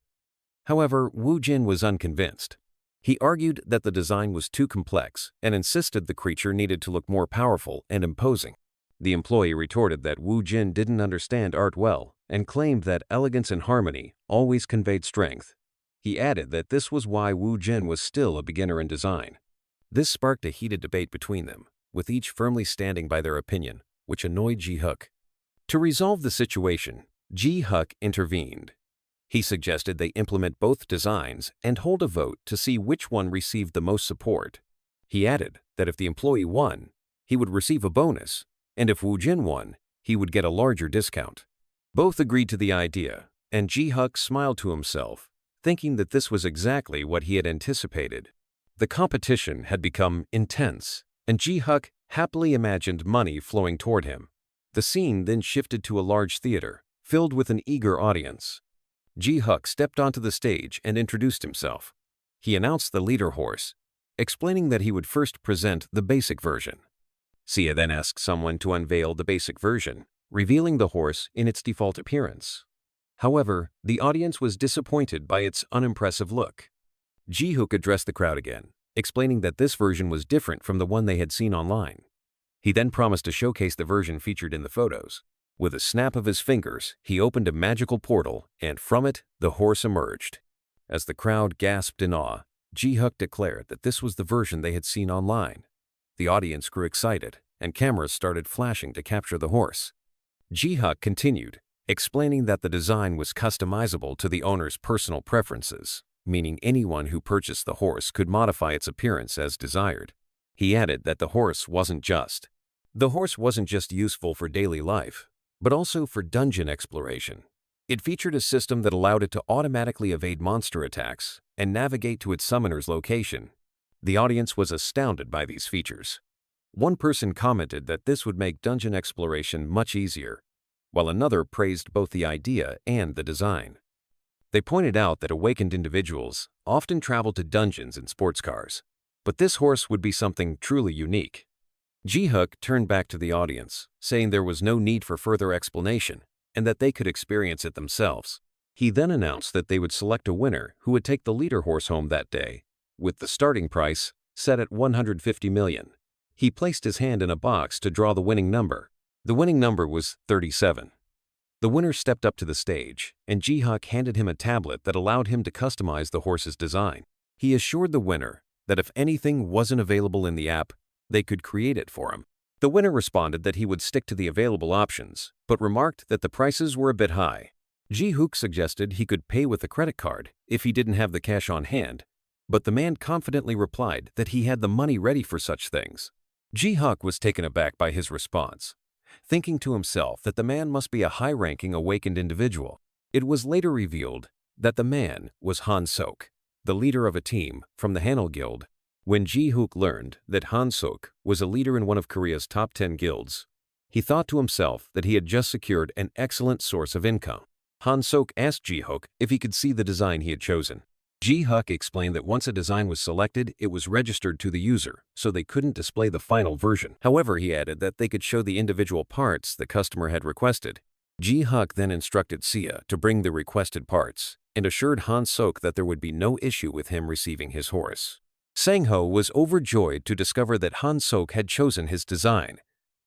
S1: However, Wu Jin was unconvinced. He argued that the design was too complex and insisted the creature needed to look more powerful and imposing. The employee retorted that Wu Jin didn't understand art well and claimed that elegance and harmony always conveyed strength. He added that this was why Wu Jin was still a beginner in design. This sparked a heated debate between them, with each firmly standing by their opinion, which annoyed Ji-huk. To resolve the situation, Ji-huk intervened. He suggested they implement both designs and hold a vote to see which one received the most support. He added that if the employee won, he would receive a bonus, and if Wu Jin won, he would get a larger discount. Both agreed to the idea, and Ji-huk smiled to himself, thinking that this was exactly what he had anticipated. The competition had become intense, and Ji-huk happily imagined money flowing toward him. The scene then shifted to a large theater, filled with an eager audience. Ji-huk stepped onto the stage and introduced himself. He announced the leader horse, explaining that he would first present the basic version. Sia then asked someone to unveil the basic version, revealing the horse in its default appearance. However, the audience was disappointed by its unimpressive look. Ji-hook addressed the crowd again, explaining that this version was different from the one they had seen online. He then promised to showcase the version featured in the photos. With a snap of his fingers, he opened a magical portal, and from it, the horse emerged. As the crowd gasped in awe, Ji-hook declared that this was the version they had seen online. The audience grew excited, and cameras started flashing to capture the horse. Ji-hook continued, explaining that the design was customizable to the owner's personal preferences, meaning anyone who purchased the horse could modify its appearance as desired. He added that the horse wasn't just useful for daily life, but also for dungeon exploration. It featured a system that allowed it to automatically evade monster attacks and navigate to its summoner's location. The audience was astounded by these features. One person commented that this would make dungeon exploration much easier, while another praised both the idea and the design. They pointed out that awakened individuals often travel to dungeons in sports cars, but this horse would be something truly unique. Ji-hook turned back to the audience, saying there was no need for further explanation and that they could experience it themselves. He then announced that they would select a winner who would take the leader horse home that day, with the starting price set at 150 million. He placed his hand in a box to draw the winning number. The winning number was 37. The winner stepped up to the stage, and Ji-hook handed him a tablet that allowed him to customize the horse's design. He assured the winner that if anything wasn't available in the app, they could create it for him. The winner responded that he would stick to the available options, but remarked that the prices were a bit high. Ji-hook suggested he could pay with a credit card if he didn't have the cash on hand, but the man confidently replied that he had the money ready for such things. Ji-hook was taken aback by his response, thinking to himself that the man must be a high-ranking awakened individual. It was later revealed that the man was Han-sok, the leader of a team from the Hanel Guild. When Ji-hook learned that Han-sok was a leader in one of Korea's top 10 guilds, he thought to himself that he had just secured an excellent source of income. Han-sok asked Ji-hook if he could see the design he had chosen. Ji-hook explained that once a design was selected, it was registered to the user, so they couldn't display the final version. However, he added that they could show the individual parts the customer had requested. Ji-hook then instructed Sia to bring the requested parts and assured Han-sok that there would be no issue with him receiving his horse. Sang-ho was overjoyed to discover that Han-sok had chosen his design.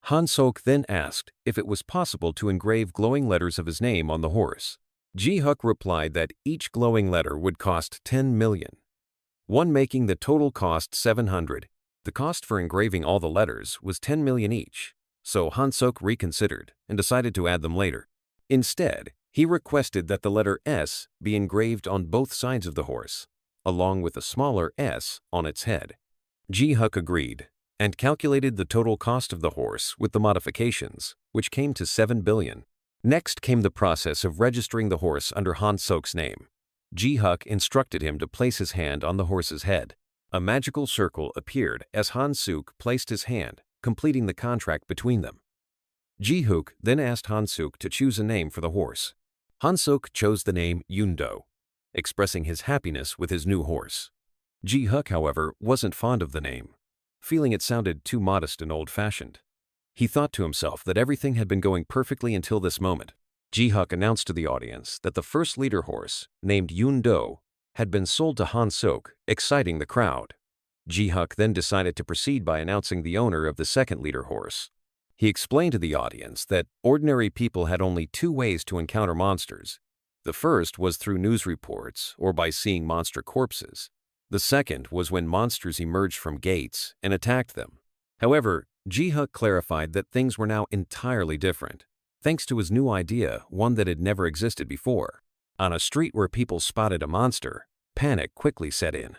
S1: Han-sok then asked if it was possible to engrave glowing letters of his name on the horse. Ji-hook replied that each glowing letter would cost 10 million, one making the total cost 700. The cost for engraving all the letters was 10 million each, so Han-sok reconsidered and decided to add them later. Instead, he requested that the letter S be engraved on both sides of the horse, along with a smaller S on its head. Ji-hook agreed and calculated the total cost of the horse with the modifications, which came to 7 billion. Next came the process of registering the horse under Han-sok's name. Ji-hook instructed him to place his hand on the horse's head. A magical circle appeared as Han-sok placed his hand, completing the contract between them. Ji-hook then asked Han-sok to choose a name for the horse. Han-sok chose the name Yundo, expressing his happiness with his new horse. Ji-hook, however, wasn't fond of the name, feeling it sounded too modest and old-fashioned. He thought to himself that everything had been going perfectly until this moment. Ji-hook announced to the audience that the first leader horse, named Yundo, had been sold to Han-sok, exciting the crowd. Ji-hook then decided to proceed by announcing the owner of the second leader horse. He explained to the audience that ordinary people had only two ways to encounter monsters. The first was through news reports or by seeing monster corpses. The second was when monsters emerged from gates and attacked them. However, Ji-hook clarified that things were now entirely different, thanks to his new idea, one that had never existed before. On a street where people spotted a monster, panic quickly set in.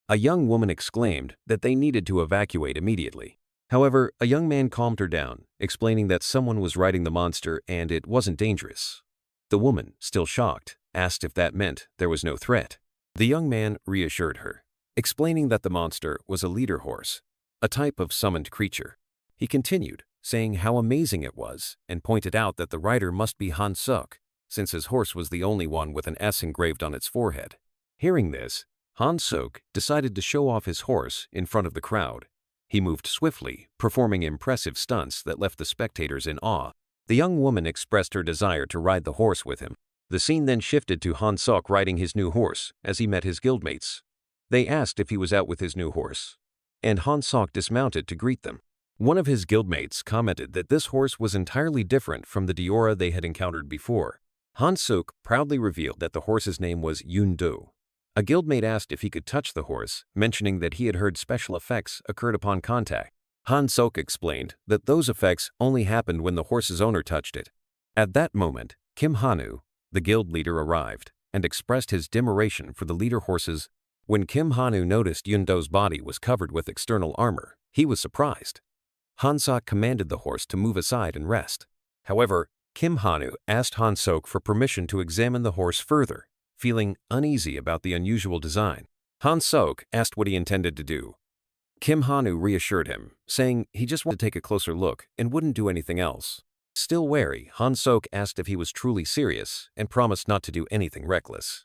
S1: A young woman exclaimed that they needed to evacuate immediately. However, a young man calmed her down, explaining that someone was riding the monster and it wasn't dangerous. The woman, still shocked, asked if that meant there was no threat. The young man reassured her, explaining that the monster was a leader horse, a type of summoned creature. He continued, saying how amazing it was, and pointed out that the rider must be Han-sok, since his horse was the only one with an S engraved on its forehead. Hearing this, Han-sok decided to show off his horse in front of the crowd. He moved swiftly, performing impressive stunts that left the spectators in awe. The young woman expressed her desire to ride the horse with him. The scene then shifted to Han Sok riding his new horse as he met his guildmates. They asked if he was out with his new horse, and Han Sok dismounted to greet them. One of his guildmates commented that this horse was entirely different from the Diora they had encountered before. Han Sok proudly revealed that the horse's name was Yun-do. A guildmate asked if he could touch the horse, mentioning that he had heard special effects occurred upon contact. Han Sok explained that those effects only happened when the horse's owner touched it. At that moment, Kim Hanu, the guild leader, arrived and expressed his admiration for the leader horses. When Kim Hanu noticed Yun-do's body was covered with external armor, he was surprised. Han Sok commanded the horse to move aside and rest. However, Kim Hanu asked Han Sok for permission to examine the horse further, feeling uneasy about the unusual design. Han Sok asked what he intended to do. Kim Hanu reassured him, saying he just wanted to take a closer look and wouldn't do anything else. Still wary, Han Sok asked if he was truly serious and promised not to do anything reckless.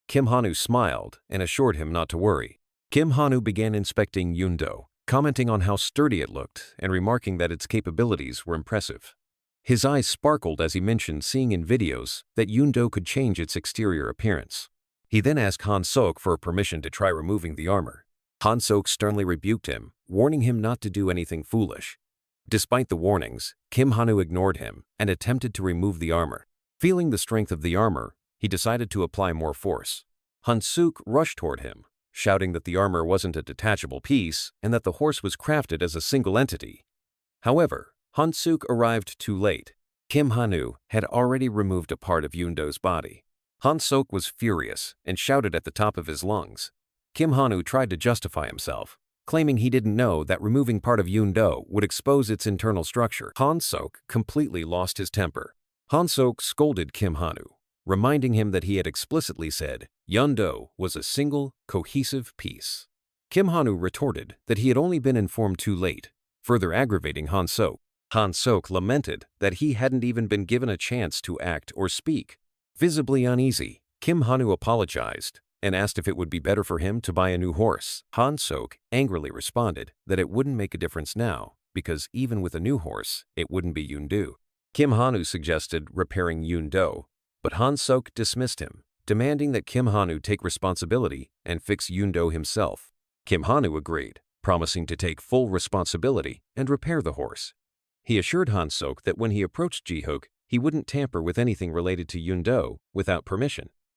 S1: Kim Hanu smiled and assured him not to worry. Kim Hanu began inspecting Yun-do, commenting on how sturdy it looked and remarking that its capabilities were impressive. His eyes sparkled as he mentioned seeing in videos that Yun-do could change its exterior appearance. He then asked Han Sok for permission to try removing the armor. Han Sok sternly rebuked him, warning him not to do anything foolish. Despite the warnings, Kim Hanu ignored him and attempted to remove the armor. Feeling the strength of the armor, he decided to apply more force. Han Sok rushed toward him, shouting that the armor wasn't a detachable piece and that the horse was crafted as a single entity. However, Han Sok arrived too late. Kim Hanu had already removed a part of Yun-do's body. Han Sok was furious and shouted at the top of his lungs. Kim Hanu tried to justify himself, claiming he didn't know that removing part of Yun-do would expose its internal structure. Han Sok completely lost his temper. Han Sok scolded Kim Hanu, reminding him that he had explicitly said Yun-do was a single, cohesive piece. Kim Hanu retorted that he had only been informed too late, further aggravating Han Sok. Han Sok lamented that he hadn't even been given a chance to act or speak. Visibly uneasy, Kim Hanu apologized and asked if it would be better for him to buy a new horse. Han Sok angrily responded that it wouldn't make a difference now, because even with a new horse, it wouldn't be Yun-do. Kim Hanu suggested repairing Yun-do, but Han Sok dismissed him, demanding that Kim Hanu take responsibility and fix Yun-do himself. Kim Hanu agreed, promising to take full responsibility and repair the horse. He assured Han Sok that when he approached Ji-hook, he wouldn't tamper with anything related to Yun-do without permission.